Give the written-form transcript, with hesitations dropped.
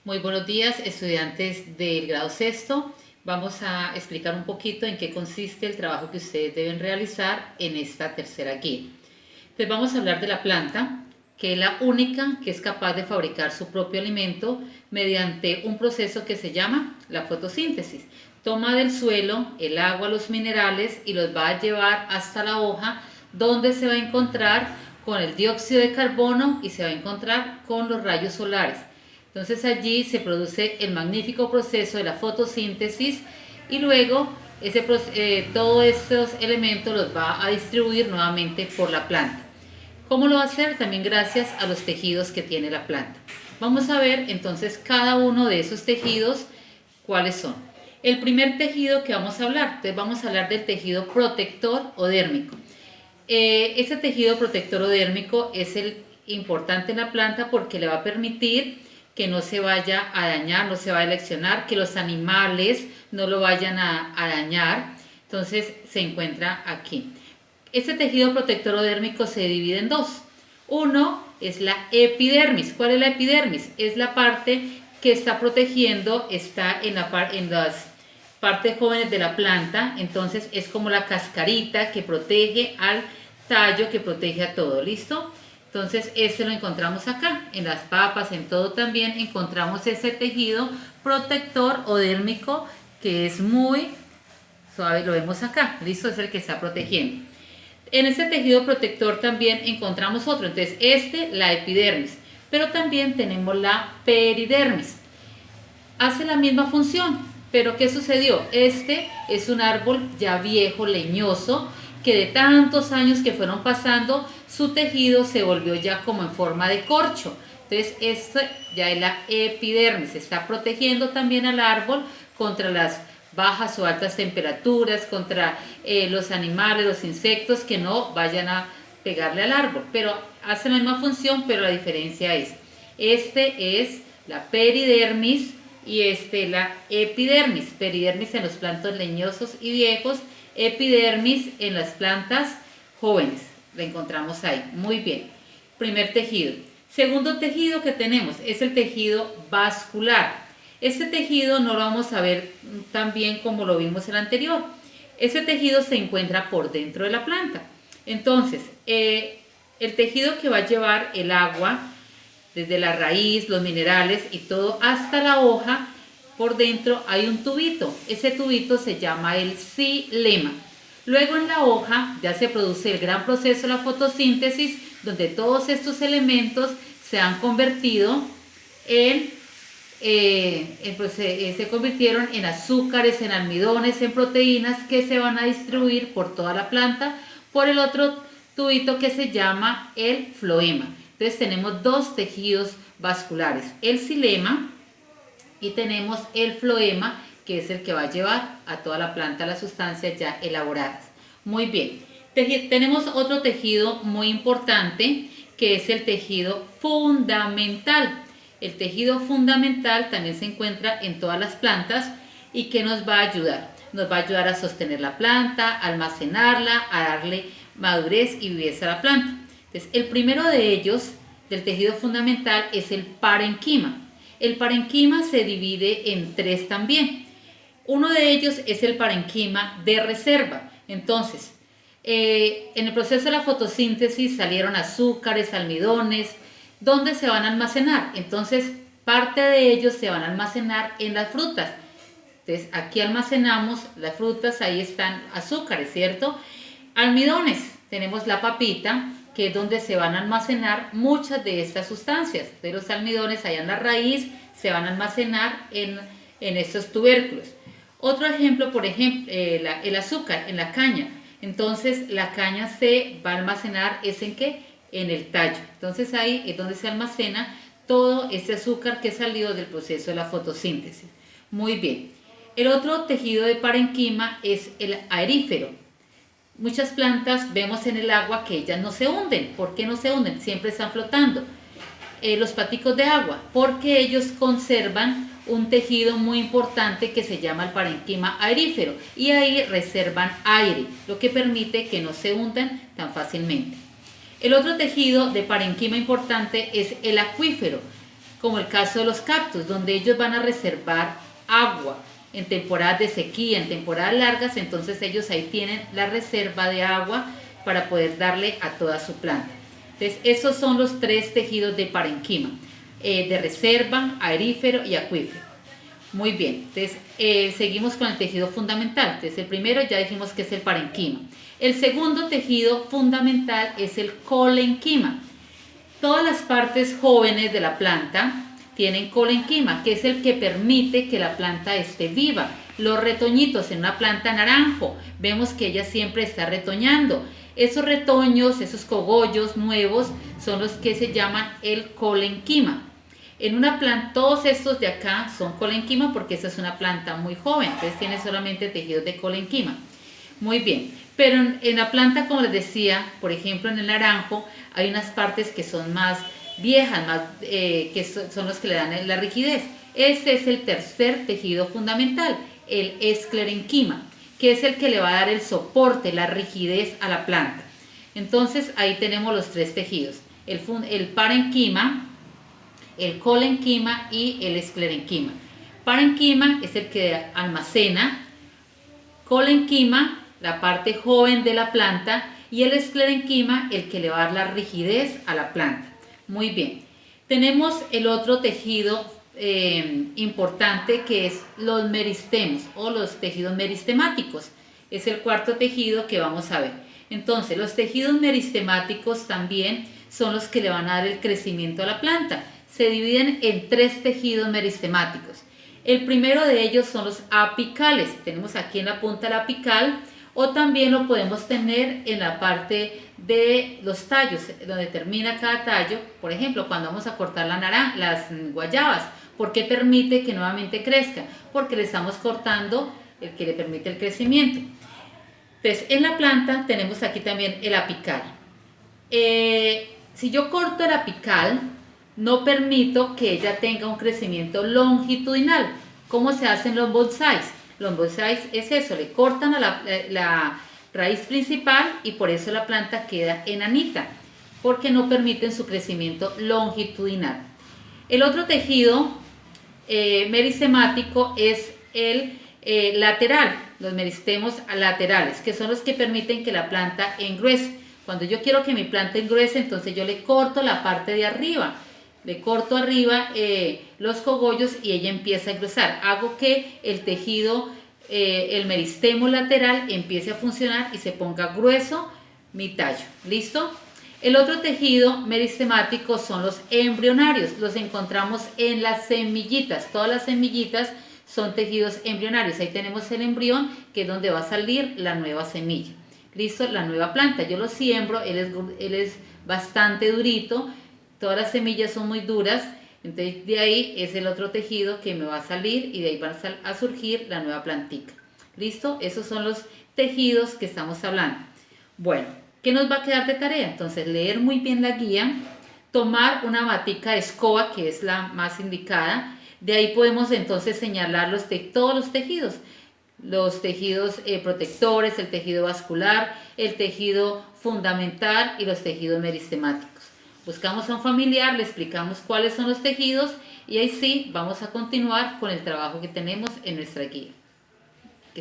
Muy buenos días, estudiantes del grado sexto. Vamos a explicar un poquito en qué consiste el trabajo que ustedes deben realizar en esta tercera guía. Entonces vamos a hablar de la planta, que es la única que es capaz de fabricar su propio alimento mediante un proceso que se llama la fotosíntesis. Toma del suelo el agua, los minerales y los va a llevar hasta la hoja, donde se va a encontrar con el dióxido de carbono y se va a encontrar con los rayos solares. Entonces allí se produce el magnífico proceso de la fotosíntesis y luego todos estos elementos los va a distribuir nuevamente por la planta. ¿Cómo lo va a hacer? También gracias a los tejidos que tiene la planta. Vamos a ver entonces cada uno de esos tejidos, cuáles son. El primer tejido que vamos a hablar, entonces vamos a hablar del tejido protector o dérmico. Ese tejido protector o dérmico es el importante en la planta porque le va a permitir que no se vaya a dañar, no se vaya a lesionar, que los animales no lo vayan a dañar. Entonces se encuentra aquí. Este tejido protector o dérmico se divide en dos. Uno es la epidermis. ¿Cuál es la epidermis? Es la parte que está protegiendo, está en las partes jóvenes de la planta. Entonces es como la cascarita que protege al tallo, que protege a todo. ¿Listo? Entonces ese lo encontramos acá, en las papas, en todo también encontramos ese tejido protector o dérmico que es muy suave, lo vemos acá, listo, es el que está protegiendo. En ese tejido protector también encontramos otro, entonces la epidermis, pero también tenemos la peridermis. Hace la misma función, pero ¿qué sucedió? Este es un árbol ya viejo, leñoso, que de tantos años que fueron pasando, su tejido se volvió ya como en forma de corcho. Entonces, esto ya es la epidermis, está protegiendo también al árbol contra las bajas o altas temperaturas, contra los animales, los insectos que no vayan a pegarle al árbol. Pero hace la misma función, pero la diferencia es, este es la peridermis y la epidermis. Peridermis en los plantos leñosos y viejos, epidermis en las plantas jóvenes. La encontramos ahí. Muy bien. Primer tejido. Segundo tejido que tenemos es el tejido vascular. Este tejido no lo vamos a ver tan bien como lo vimos en el anterior. Ese tejido se encuentra por dentro de la planta. Entonces, el tejido que va a llevar el agua desde la raíz, los minerales y todo hasta la hoja, por dentro hay un tubito. Ese tubito se llama el xilema. Luego en la hoja ya se produce el gran proceso de la fotosíntesis, donde todos estos elementos se han convertido se convirtieron en azúcares, en almidones, en proteínas que se van a distribuir por toda la planta por el otro tubito que se llama el floema. Entonces tenemos dos tejidos vasculares, el xilema y tenemos el floema, que es el que va a llevar a toda la planta las sustancias ya elaboradas. Muy bien, tenemos otro tejido muy importante que es el tejido fundamental. El tejido fundamental también se encuentra en todas las plantas y que nos va a ayudar. Nos va a ayudar a sostener la planta, a almacenarla, a darle madurez y viveza a la planta. Entonces, el primero de ellos, del tejido fundamental, es el parenquima. El parenquima se divide en tres también. Uno de ellos es el parenquima de reserva. Entonces, en el proceso de la fotosíntesis salieron azúcares, almidones, ¿dónde se van a almacenar? Entonces, parte de ellos se van a almacenar en las frutas. Entonces, aquí almacenamos las frutas, ahí están azúcares, ¿cierto? Almidones, tenemos la papita, que es donde se van a almacenar muchas de estas sustancias. De los almidones, allá en la raíz, se van a almacenar en estos tubérculos. Otro ejemplo, por ejemplo, el azúcar en la caña. Entonces, la caña se va a almacenar, ¿es en qué? En el tallo. Entonces, ahí es donde se almacena todo ese azúcar que salió del proceso de la fotosíntesis. Muy bien. El otro tejido de parenquima es el aerífero. Muchas plantas vemos en el agua que ellas no se hunden. ¿Por qué no se hunden? Siempre están flotando. Los paticos de agua, porque ellos conservan un tejido muy importante que se llama el parenquima aerífero y ahí reservan aire, lo que permite que no se hundan tan fácilmente. El otro tejido de parenquima importante es el acuífero. como el caso de los cactus, donde ellos van a reservar agua en temporadas de sequía, en temporadas largas, entonces ellos ahí tienen la reserva de agua para poder darle a toda su planta. Entonces esos son los tres tejidos de parenquima, de reserva, aerífero y acuífero. Muy bien, entonces seguimos con el tejido fundamental. Entonces el primero ya dijimos que es el parenquima. El segundo tejido fundamental es el colenquima. Todas las partes jóvenes de la planta tienen colenquima, que es el que permite que la planta esté viva. Los retoñitos en una planta naranjo, vemos que ella siempre está retoñando. Esos retoños, esos cogollos nuevos son los que se llaman el colenquima. En una planta, todos estos de acá son colenquima porque esta es una planta muy joven, entonces tiene solamente tejidos de colenquima. Muy bien, pero en la planta, como les decía, por ejemplo en el naranjo, hay unas partes que son más viejas, que son los que le dan la rigidez. Este es el tercer tejido fundamental, el esclerenquima, que es el que le va a dar el soporte, la rigidez a la planta. Entonces ahí tenemos los tres tejidos, el parenquima, el colenquima y el esclerenquima. Parenquima es el que almacena, colenquima la parte joven de la planta y el esclerenquima el que le va a dar la rigidez a la planta. Muy bien, tenemos el otro tejido importante que es los meristemos o los tejidos meristemáticos. Es el cuarto tejido que vamos a ver. Entonces los tejidos meristemáticos también son los que le van a dar el crecimiento a la planta. Se dividen en tres tejidos meristemáticos. El primero de ellos son los apicales. Tenemos aquí en la punta el apical o también lo podemos tener en la parte de los tallos, donde termina cada tallo. Por ejemplo, cuando vamos a cortar las guayabas, ¿por qué permite que nuevamente crezca? Porque le estamos cortando el que le permite el crecimiento. Entonces, en la planta tenemos aquí también el apical. Si yo corto el apical, no permito que ella tenga un crecimiento longitudinal. ¿Cómo se hacen los bonsáis? Los bonsáis es eso, le cortan a la raíz principal y por eso la planta queda enanita, porque no permiten su crecimiento longitudinal. El otro tejido meristemático es el lateral, los meristemos laterales, que son los que permiten que la planta engruese. Cuando yo quiero que mi planta engruese, entonces yo le corto la parte de arriba. Le corto arriba los cogollos y ella empieza a engrosar. Hago que el tejido, el meristemo lateral empiece a funcionar y se ponga grueso mi tallo. ¿Listo? El otro tejido meristemático son los embrionarios. Los encontramos en las semillitas. Todas las semillitas son tejidos embrionarios. Ahí tenemos el embrión, que es donde va a salir la nueva semilla. ¿Listo? La nueva planta. Yo lo siembro, él es bastante durito. Todas las semillas son muy duras, entonces de ahí es el otro tejido que me va a salir y de ahí va a surgir la nueva plantica. ¿Listo? Esos son los tejidos que estamos hablando. Bueno, ¿qué nos va a quedar de tarea? Entonces leer muy bien la guía, tomar una matica de escoba que es la más indicada, de ahí podemos entonces señalar todos los tejidos protectores, el tejido vascular, el tejido fundamental y los tejidos meristemáticos. Buscamos a un familiar, le explicamos cuáles son los tejidos y ahí sí vamos a continuar con el trabajo que tenemos en nuestra guía.